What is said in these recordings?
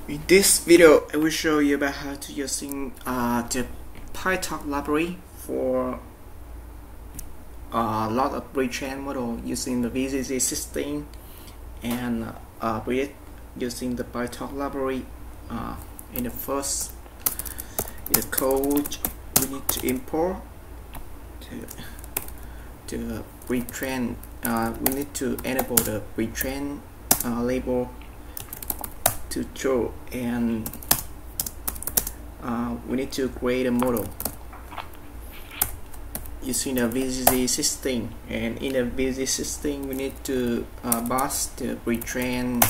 In this video, I will show you about how to using the Pytorch library for a lot of retrain model using the VCC system and with using the Pytorch library. In the first, the code we need to import to retrain. We need to enable the retrain label to show, and we need to create a model using the VCC system. And in the VCC system, we need to pass the retrain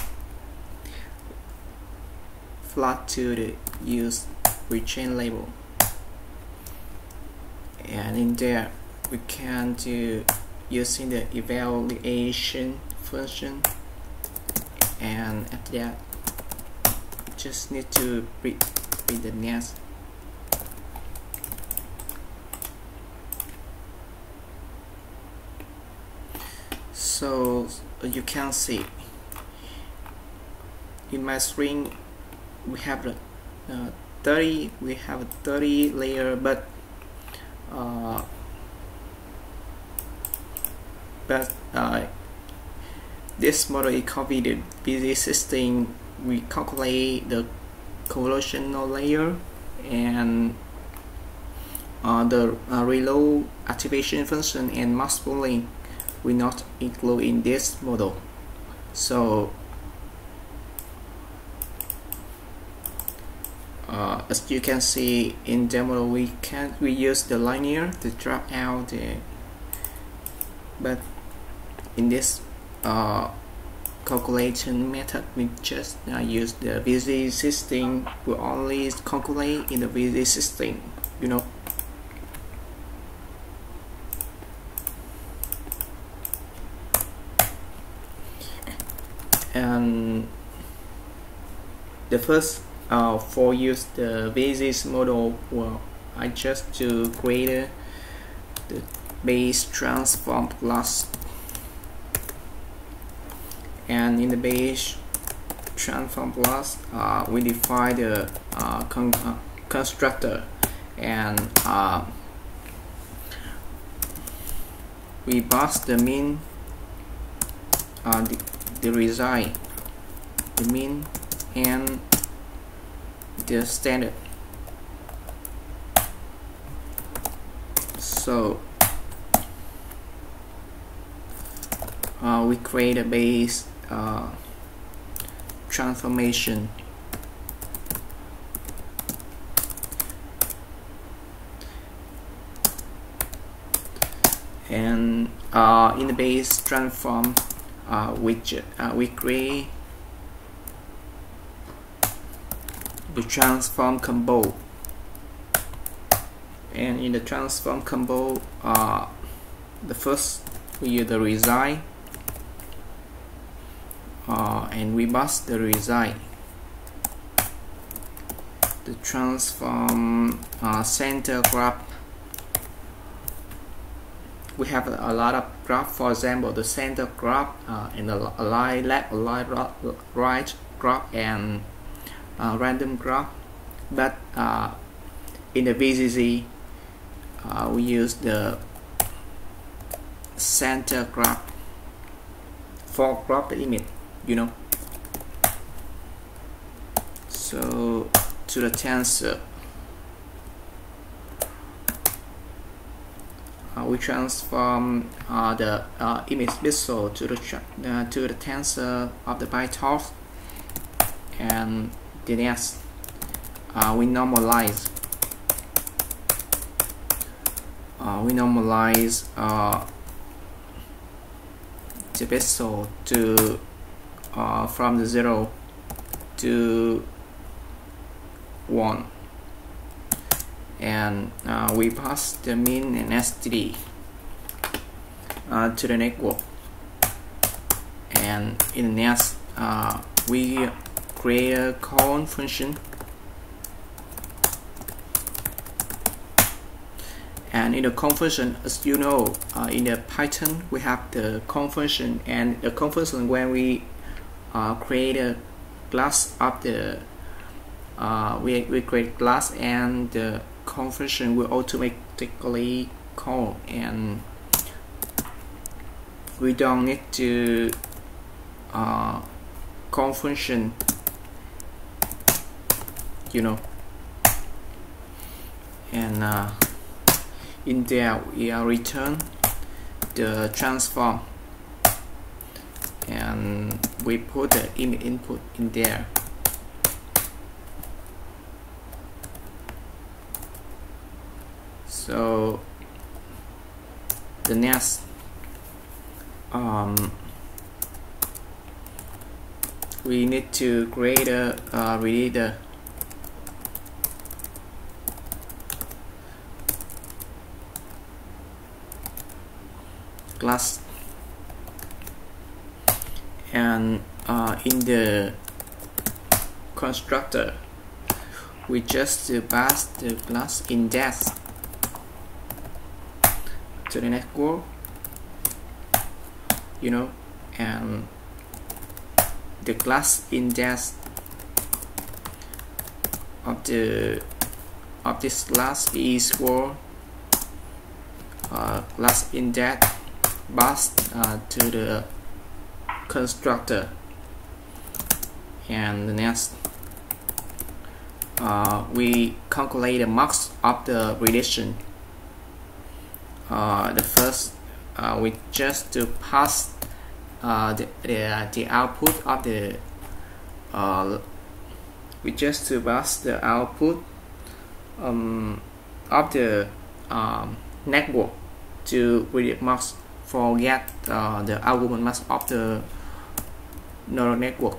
flag to the use retrain label, and in there we can do using the evaluation function, and after that just need to read the nest. So you can see in my string we have the 30 layer, but this model is copied the busy system. We calculate the convolutional layer, and the reload activation function and mask pooling will not include in this model. So as you can see in the model, we use the linear to drop out the, but in this calculation method we just use the VCC system. We only calculate in the VCC system, you know. And the first for use the VCC model, well, I just to create the base transform class, and in the base transform class we define the constructor, and we pass the mean, the result, the mean, and the standard. So we create a base transformation, and in the base transform we create the transform combo, and in the transform combo the first we use the result, and we pass the result, the transform center graph. We have a lot of graph, for example the center graph and the align left, align right graph, and random graph. But in the VCC we use the center graph for graph limit, you know. So to the tensor, we transform the image pixel to the tensor of the Pytorch, and the next we normalize the pixel to from the 0 to 1, and we pass the mean and STD to the network, and in the next we create a call function, and in the call function, as you know, in the Python we have the call function, and the call function when we create a class of the we create class, and the call function will automatically call, and we don't need to call function, and in there we return the transform, and we put the image input in there. So the next we need to create a reader. Class, and in the constructor we just pass the class index to the network, and the class index of this class is for class index passed to the constructor. And the next we calculate the marks of the relation. The first we just to pass the output of the of the network to read marks for get the argument mask of the neural network,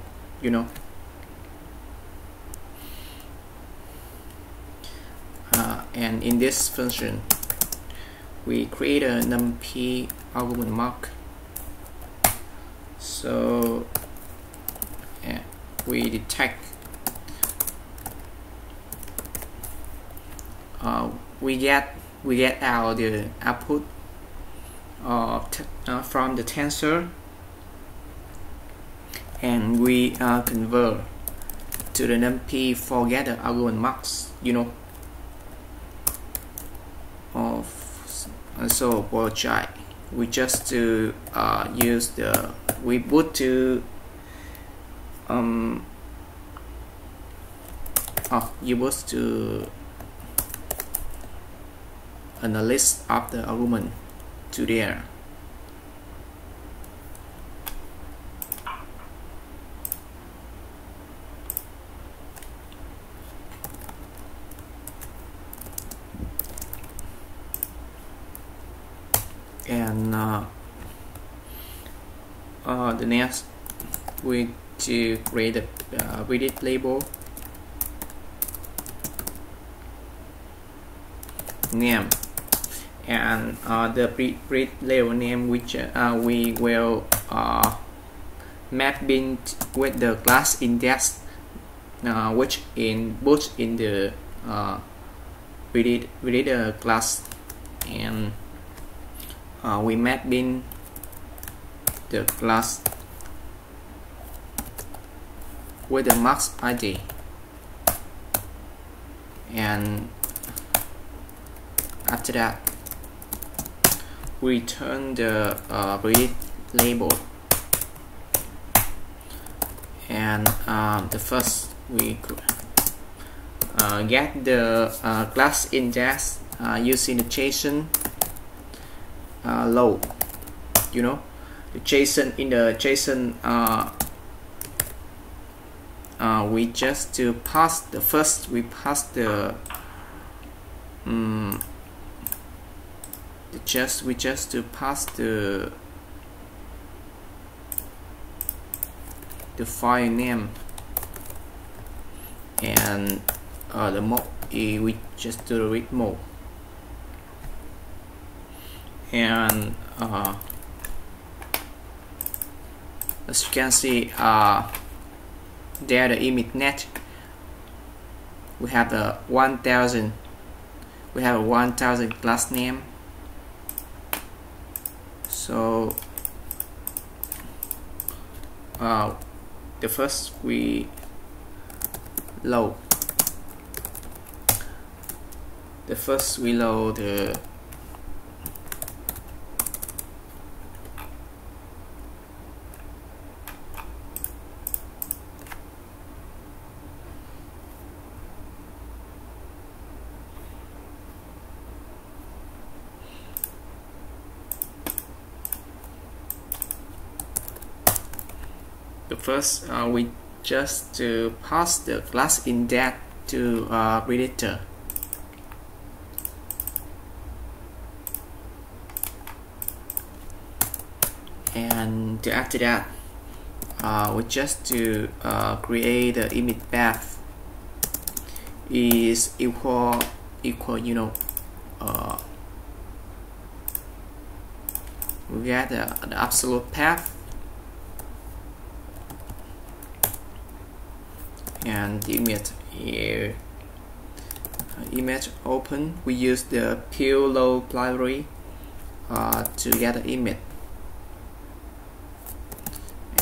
and in this function we create a numpy argument mark. So we detect we get out the output from the tensor, and we convert to the numpy for get the argument marks, so for try we just to use the we put to you was to analyze of the argument to there. And the next we to create a read label name, and the read label name which we will map in with the class index which in both in the reader class, and we map in the class with the marks ID, and after that we return the read label, and the first we get the class index using the JSON load, the JSON in the JSON we just to pass the first we pass the we just to pass the file name, and the mode we just do the read mode, and as you can see there the image net we have the 1000 class name. So the first we load The first we load the first we just to pass the class index to predator. And after that we just to create the image path is equal you know, we get the absolute path, and the image here, image open. We use the Pytorch library to get the image,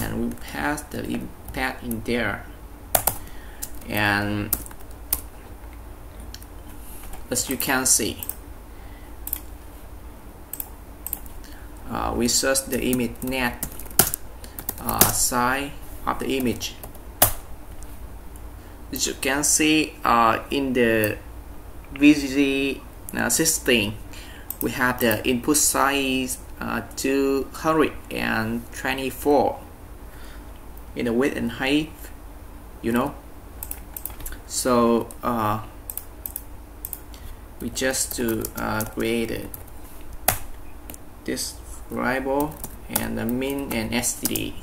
and we pass the path in there. And as you can see, we search the image net size of the image. As you can see, in the VGG system, we have the input size 224 in the width and height, you know. So we just to create this variable and the min and std.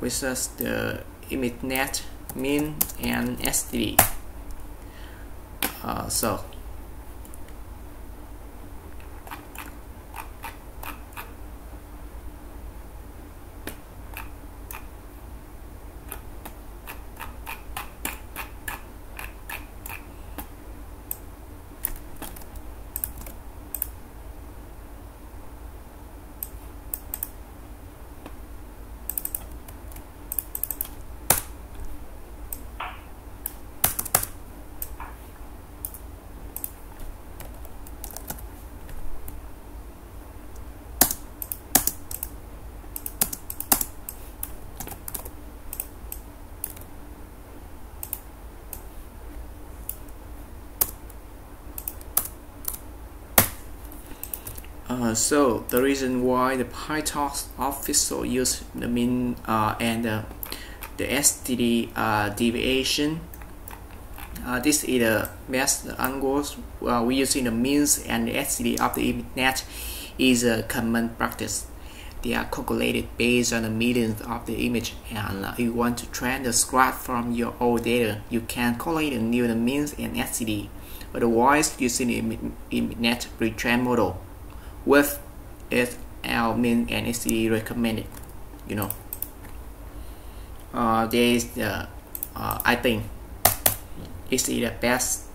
We search the image net min and std. So so the reason why the Pytorch official use the min and the std deviation, this is the best angles we using the means and the std of the image net is a common practice. They are calculated based on the medians of the image, and if you want to train the graph from your old data, you can calculate and new the means and std. Otherwise, using the image net retrain model with SL min and std recommended, you know. There is the I think it's the best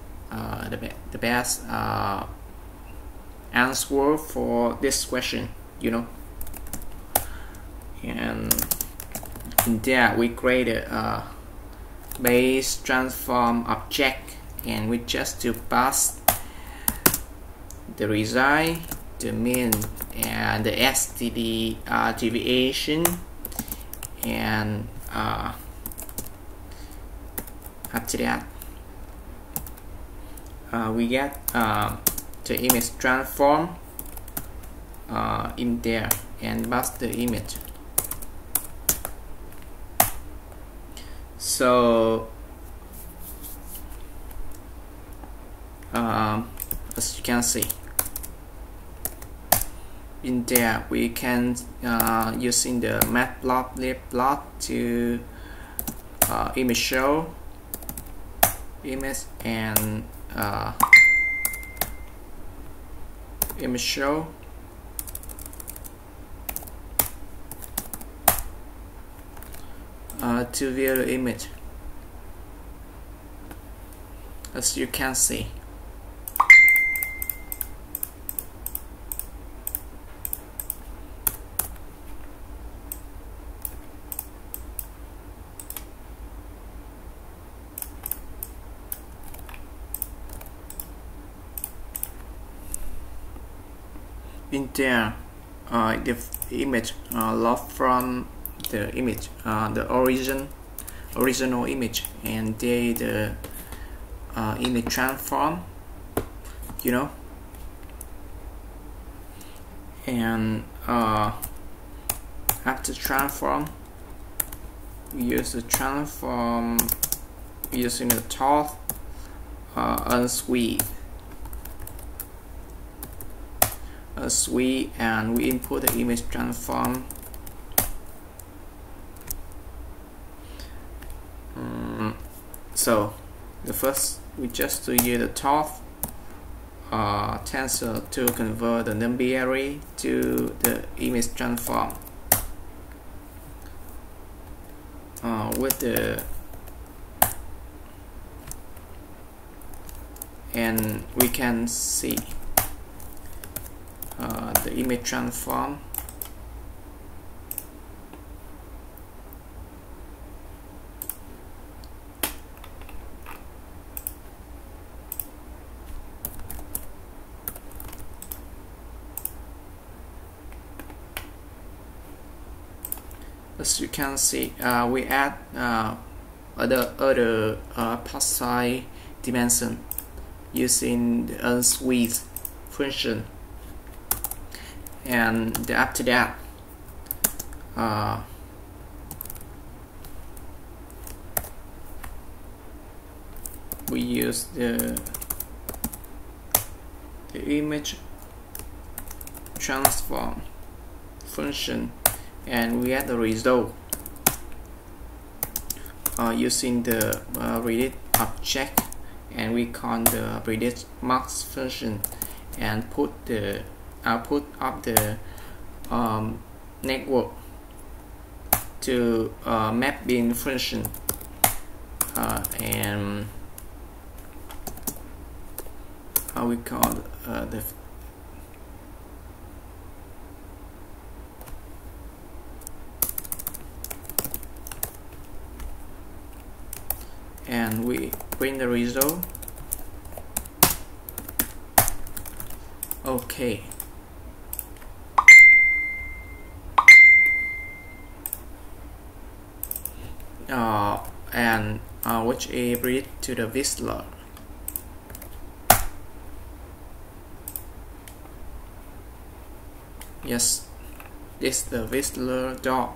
answer for this question, you know. And in there we created a base transform object, and we just to pass the result, the mean and the std deviation, and after that we get the image transform in there and pass the image. So as you can see, in there we can using the matplotlib to image show image and image show to view the image. As you can see, in there the image logged from the image, the original image, and the image transform, you know, and after transform, we use the transform using the Pytorch unsweep, and we input the image transform. So the first we just use the Pytorch tensor to convert the NumPy array to the image transform with the, and we can see the image transform. As you can see, we add other part size dimension using the unsweep function, and after that we use the image transform function, and we add the result using the read object, and we call the read max function, and put the output of the network to mapping function, and we call the and we print the result. Okay. And which is read to the whistler. Yes, this is the whistler dog.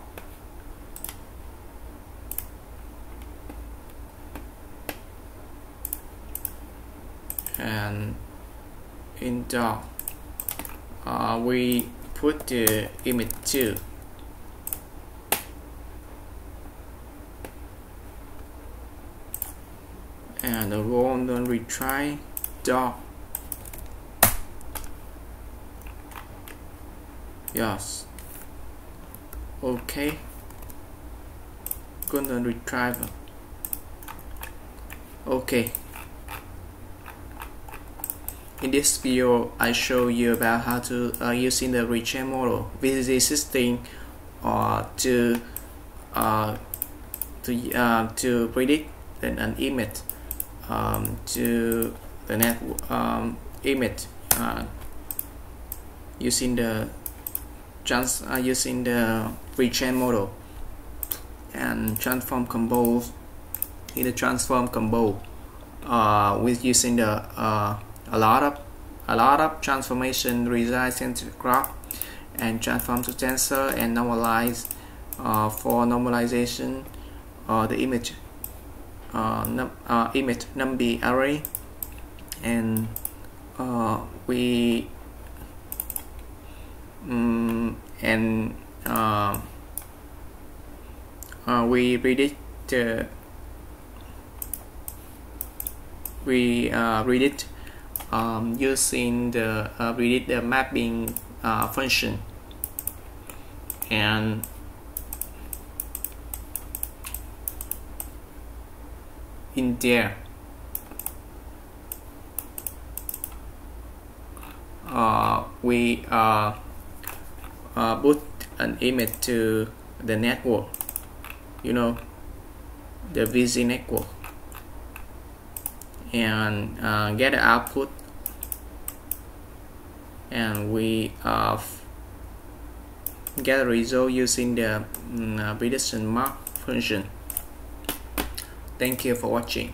And in dog we put the image 2, and the random retry dog. Yes. Okay. Golden retriever. Okay. In this video, I show you about how to using the retrain model with the system to predict an image to the network image using the using the retrain model and transform combo. In the transform combo, with using the a lot of transformation, resize center graph, and transform to tensor, and normalize for normalization the image image NumPy array, and we we predict using the predict the mapping function, and in there we put an image to the network, you know, the VZ network, and get the output and we get a result using the prediction mark function. Thank you for watching.